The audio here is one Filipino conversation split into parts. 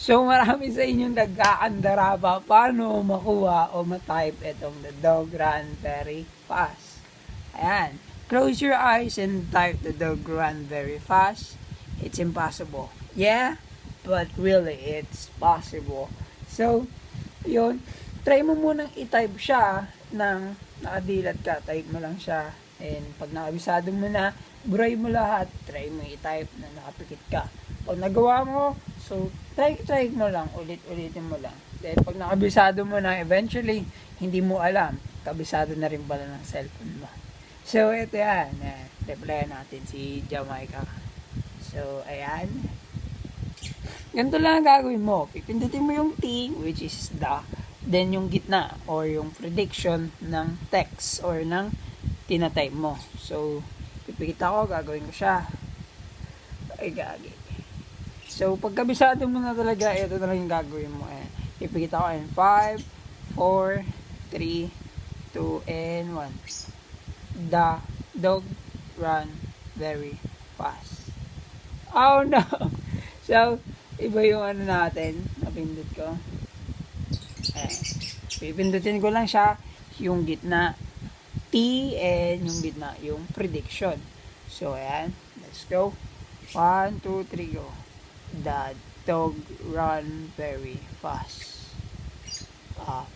So, marami sa inyong nagkaandara pa paano makuha o matype itong the dog ran very fast. Ayan. Close your eyes and type the dog ran very fast. It's impossible. Yeah, but really, it's possible. So, yun. Try mo munang i-type siya ng nakadilat ka. Type mo lang siya. And pag nakabisado mo na, buray mo lahat. Try mo i-type na nakapikit ka. Pag nagawa mo, so try mo lang. Ulit-ulitin mo lang. Then pag nakabisado mo na, eventually, hindi mo alam. Kabisado na rin pala ng cellphone mo. So, ito yan. Replyan natin si Jamaica. So, ayan. Ganito lang ang gagawin mo. Pipindutin mo yung T, which is the, then yung gitna, or yung prediction ng text, or ng tinatype mo. So, pipikit ako, gagawin ko siya. Ay, gagi. So, pagkabisado mo na talaga, ito na lang yung gagawin mo. Pipikit ako in 5, 4, 3, 2, and 1. The dog run very fast. Oh no! So, iba yung ano natin, napindot ko. Pipindutin ko lang siya, yung gitna T, and yung gitna yung prediction. So, ayan, let's go. 1, 2, 3, go. The dog run very fast.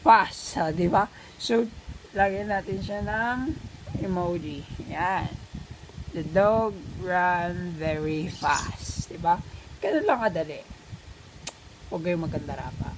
Fast, di ba? So, lagyan natin siya ng emoji. Ayan. The dog run very fast. Di ba? Ganun lang kadali. Huwag kayong magkandara pa.